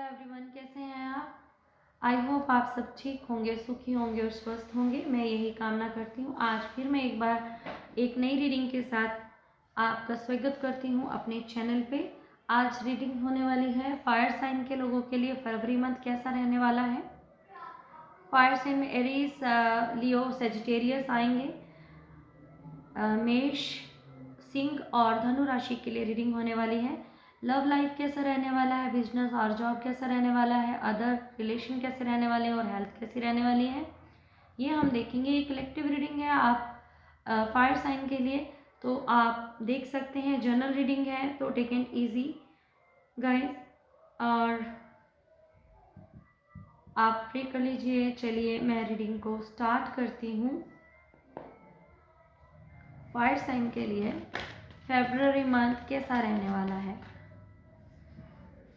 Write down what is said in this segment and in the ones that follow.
Everyone, कैसे हैं आप। आई होप आप सब ठीक होंगे, सुखी होंगे और स्वस्थ होंगे। मैं यही कामना करती हूँ। आज फिर मैं एक बार एक नई रीडिंग के साथ आपका स्वागत करती हूँ अपने चैनल पे। आज रीडिंग होने वाली है फायर साइन के लोगों के लिए फरवरी मंथ कैसा रहने वाला है। फायर साइन में एरीज, लियो, सेजिटेरियस आएंगे। मेष, सिंह और धनु राशि के लिए रीडिंग होने वाली है। लव लाइफ कैसा रहने वाला है, बिजनेस और जॉब कैसा रहने वाला है, अदर रिलेशन कैसे रहने वाले हैं और हेल्थ कैसी रहने वाली है, ये हम देखेंगे। ये कलेक्टिव रीडिंग है आप फायर साइन के लिए, तो आप देख सकते हैं। जनरल रीडिंग है तो टेक इट इजी गाइस, और आप प्रे कर लीजिए। चलिए मैं रीडिंग को स्टार्ट करती हूँ। फायर साइन के लिए फरवरी मंथ कैसा रहने वाला है।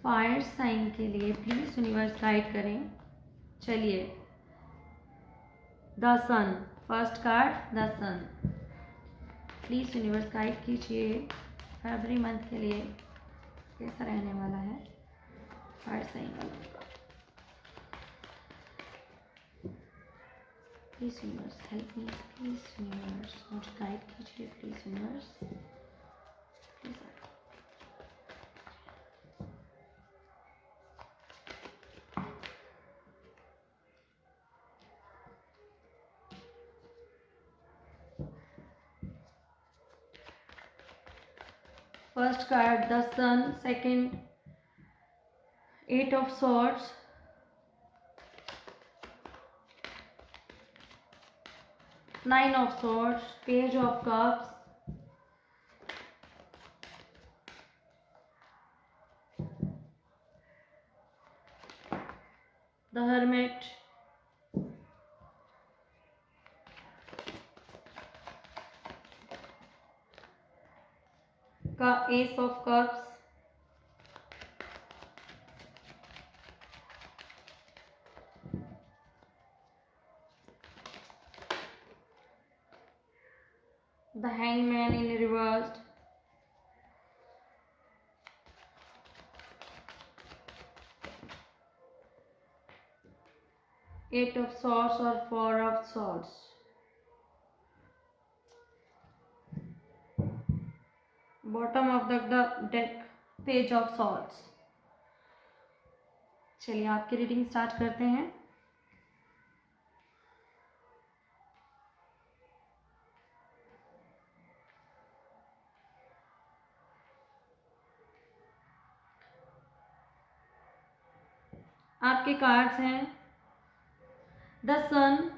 फायर साइन के लिए प्लीज यूनिवर्स गाइड करें। चलिए, the sun, first card the sun. Please universe guide कीजिए फरवरी मंथ के लिए कैसा रहने वाला है फायर साइन वालों का। Please universe help me, please universe मुझे गाइड कीजिए, please universe please. First card the sun, second 8 of swords, nine of swords, page of cups, the hermit, का ace of cups, the hangman in reversed, eight of swords or four of swords, bottom of the deck page of swords। चलिए आपकी reading start करते हैं। आपके cards हैं the sun,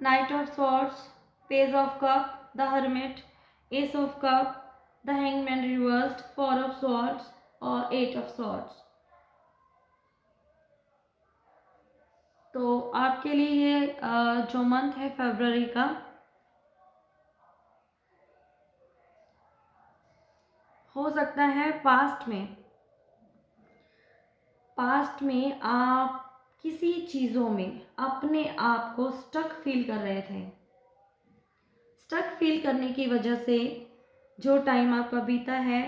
knight of swords, page of cup, the hermit, ace of cup, the hangman reversed, four of swords और eight of swords. तो आपके लिए ये जो मंथ है फरवरी का, हो सकता है पास्ट में आप किसी चीज़ों में अपने आप को स्टक फील कर रहे थे। स्टक फील करने की वजह से जो टाइम आपका बीता है,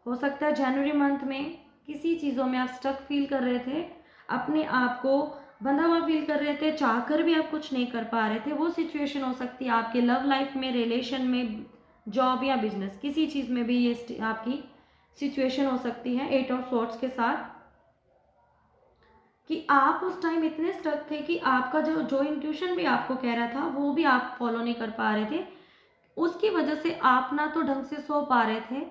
हो सकता है जनवरी मंथ में किसी चीज़ों में आप स्टक फील कर रहे थे, अपने आप को बंधा हुआ फील कर रहे थे, चाहकर भी आप कुछ नहीं कर पा रहे थे। वो सिचुएशन हो सकती है आपके लव लाइफ में, रिलेशन में, जॉब या बिजनेस, किसी चीज़ में भी ये आपकी सिचुएशन हो सकती है एट ऑफ सॉर्ड्स के साथ, कि आप उस टाइम इतने स्टक थे कि आपका जो इंट्यूशन भी आपको कह रहा था वो भी आप फॉलो नहीं कर पा रहे थे। उसकी वजह से आप ना तो ढंग से सो पा रहे थे,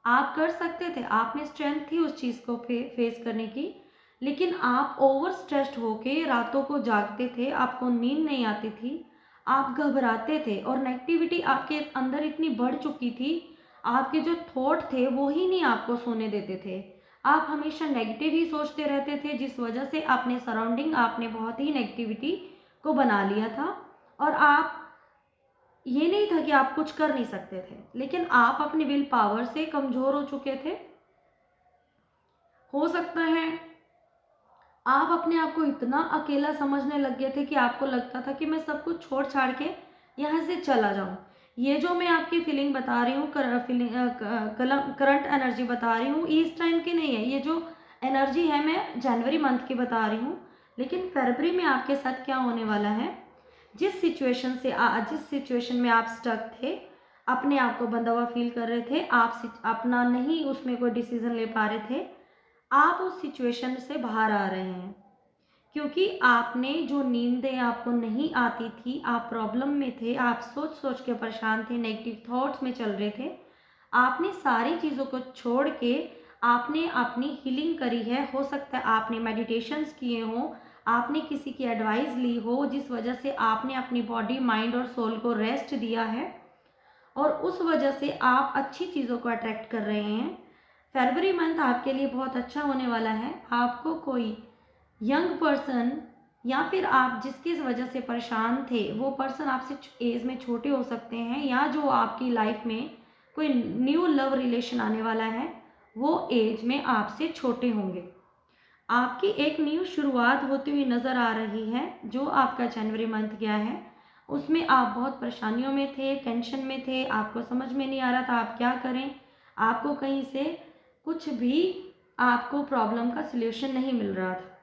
आप कर सकते थे, आप में स्ट्रेंथ थी उस चीज़ को फेस करने की, लेकिन आप ओवर स्ट्रेस्ड होके रातों को जागते थे, आपको नींद नहीं आती थी, आप घबराते थे और नेगेटिविटी आपके अंदर इतनी बढ़ चुकी थी, आपके जो थॉट थे वो ही नहीं आपको सोने देते थे। आप हमेशा नेगेटिव ही सोचते रहते थे, जिस वजह से अपने सराउंडिंग आपने बहुत ही नेगेटिविटी को बना लिया था। और आप, ये नहीं था कि आप कुछ कर नहीं सकते थे, लेकिन आप अपनी विल पावर से कमज़ोर हो चुके थे। हो सकता है आप अपने आप को इतना अकेला समझने लग गए थे कि आपको लगता था कि मैं सब कुछ छोड़ छाड़ के यहाँ से चला जाऊँ। ये जो मैं आपकी फीलिंग बता रही हूँ, करंट एनर्जी बता रही हूँ, इस टाइम की नहीं है। ये जो एनर्जी है, मैं जनवरी मंथ की बता रही हूँ, लेकिन फरवरी में आपके साथ क्या होने वाला है, जिस सिचुएशन में आप स्टक थे, अपने आप को बंधा हुआ फील कर रहे थे, आप अपना नहीं उसमें कोई डिसीजन ले पा रहे थे, आप उस सिचुएशन से बाहर आ रहे हैं। क्योंकि आपने जो नींदें आपको नहीं आती थी, आप प्रॉब्लम में थे, आप सोच सोच के परेशान थे, नेगेटिव थॉट्स में चल रहे थे, आपने सारी चीज़ों को छोड़ के आपने अपनी हीलिंग करी है। हो सकता है आपने मेडिटेशंस किए हों, आपने किसी की एडवाइस ली हो, जिस वजह से आपने अपनी बॉडी, माइंड और सोल को रेस्ट दिया है, और उस वजह से आप अच्छी चीज़ों को अट्रैक्ट कर रहे हैं। फरवरी मंथ आपके लिए बहुत अच्छा होने वाला है। आपको कोई यंग पर्सन या फिर आप जिसकी वजह से परेशान थे, वो पर्सन आपसे एज में छोटे हो सकते हैं, या जो आपकी लाइफ में कोई न्यू लव रिलेशन आने वाला है, वो एज में आपसे छोटे होंगे। आपकी एक न्यू शुरुआत होती हुई नज़र आ रही है। जो आपका जनवरी मंथ गया है, उसमें आप बहुत परेशानियों में थे, टेंशन में थे, आपको समझ में नहीं आ रहा था आप क्या करें, आपको कहीं से कुछ भी आपको प्रॉब्लम का सल्यूशन नहीं मिल रहा था।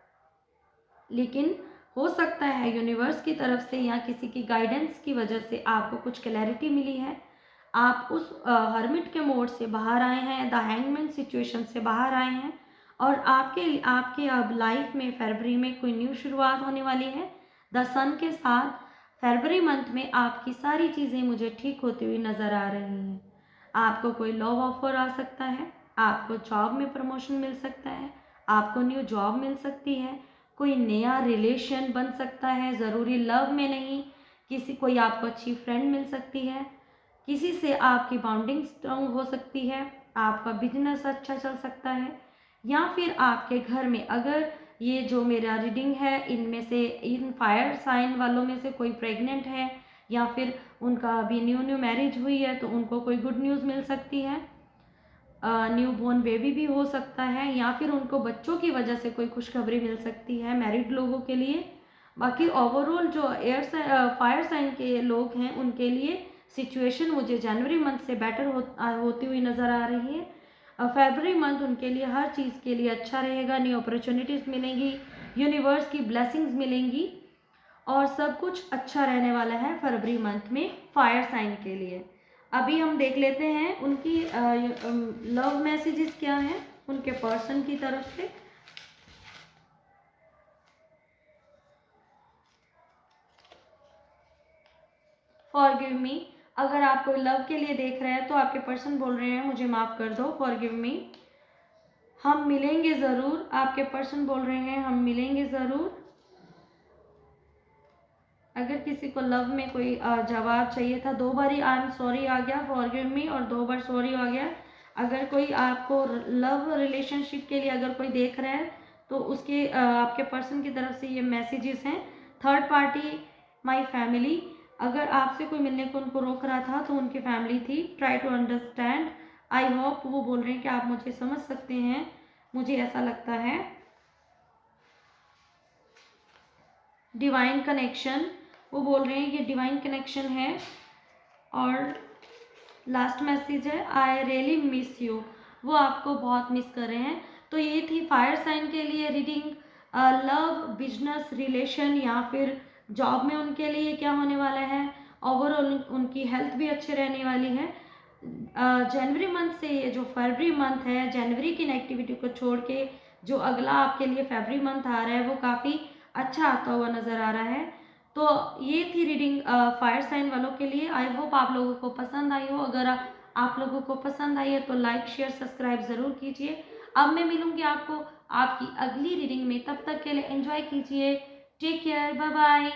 लेकिन हो सकता है यूनिवर्स की तरफ से या किसी की गाइडेंस की वजह से आपको कुछ क्लैरिटी मिली है। आप उस हर्मिट के मोड से बाहर आए हैं, द हैंगमैन सिचुएशन से बाहर आए हैं, और आपके आपके अब लाइफ में फरवरी में कोई न्यू शुरुआत होने वाली है। द सन के साथ फरवरी मंथ में आपकी सारी चीज़ें मुझे ठीक होती हुई नज़र आ रही हैं। आपको कोई लव ऑफर आ सकता है, आपको जॉब में प्रमोशन मिल सकता है, आपको न्यू जॉब मिल सकती है, कोई नया रिलेशन बन सकता है, ज़रूरी लव में नहीं, कोई आपको अच्छी फ्रेंड मिल सकती है, किसी से आपकी बॉन्डिंग स्ट्रॉन्ग हो सकती है, आपका बिजनेस अच्छा चल सकता है, या फिर आपके घर में, अगर ये जो मेरा रीडिंग है इनमें से इन फायर साइन वालों में से कोई प्रेग्नेंट है, या फिर उनका अभी न्यू मैरिज हुई है, तो उनको कोई गुड न्यूज़ मिल सकती है। न्यू बॉर्न बेबी भी हो सकता है, या फिर उनको बच्चों की वजह से कोई खुशखबरी मिल सकती है मैरिड लोगों के लिए। बाकी ओवरऑल जो फायर साइन के लोग हैं, उनके लिए सिचुएशन मुझे जनवरी मंथ से बेटर होती हुई नज़र आ रही है। फरवरी मंथ उनके लिए हर चीज़ के लिए अच्छा रहेगा, न्यू अपॉर्चुनिटीज़ मिलेंगी, यूनिवर्स की ब्लेसिंग्स मिलेंगी, और सब कुछ अच्छा रहने वाला है फरवरी मंथ में फायर साइन के लिए। अभी हम देख लेते हैं उनकी लव मैसेजेस क्या हैं उनके पर्सन की तरफ से। फॉरगिव मी, अगर आप कोई लव के लिए देख रहे हैं तो आपके पर्सन बोल रहे हैं मुझे माफ़ कर दो, फॉरगिव मी, हम मिलेंगे ज़रूर। आपके पर्सन बोल रहे हैं हम मिलेंगे ज़रूर। अगर किसी को लव में कोई जवाब चाहिए था, 2 बार आई एम सॉरी आ गया, फॉरगिव मी, और 2 बार सॉरी आ गया। अगर कोई आपको लव रिलेशनशिप के लिए अगर कोई देख रहा है, तो उसके आपके पर्सन की तरफ से ये मैसेजेस हैं। थर्ड पार्टी, माय फैमिली, अगर आपसे कोई मिलने को उनको रोक रहा था तो उनकी फैमिली थी। Try to understand, I hope, वो बोल रहे हैं कि आप मुझे समझ सकते हैं, मुझे ऐसा लगता है। डिवाइन कनेक्शन, वो बोल रहे हैं कि डिवाइन कनेक्शन है। और लास्ट मैसेज है आई रियली मिस यू, वो आपको बहुत मिस कर रहे हैं। तो ये थी फायर साइन के लिए रीडिंग। लव, बिजनेस, रिलेशन, या फिर जॉब में उनके लिए क्या होने वाला है, ओवरऑल उनकी हेल्थ भी अच्छी रहने वाली है। जनवरी मंथ से ये जो फरवरी मंथ है, जनवरी की नेगेटिविटी को छोड़ के जो अगला आपके लिए फरवरी मंथ आ रहा है, वो काफ़ी अच्छा आता हुआ नज़र आ रहा है। तो ये थी रीडिंग फायर साइन वालों के लिए। आई होप आप लोगों को पसंद आई हो। अगर आप लोगों को पसंद आई है तो लाइक, शेयर, सब्सक्राइब ज़रूर कीजिए। अब मैं मिलूँगी आपको आपकी अगली रीडिंग में, तब तक के लिए एंजॉय कीजिए। Take care, bye bye.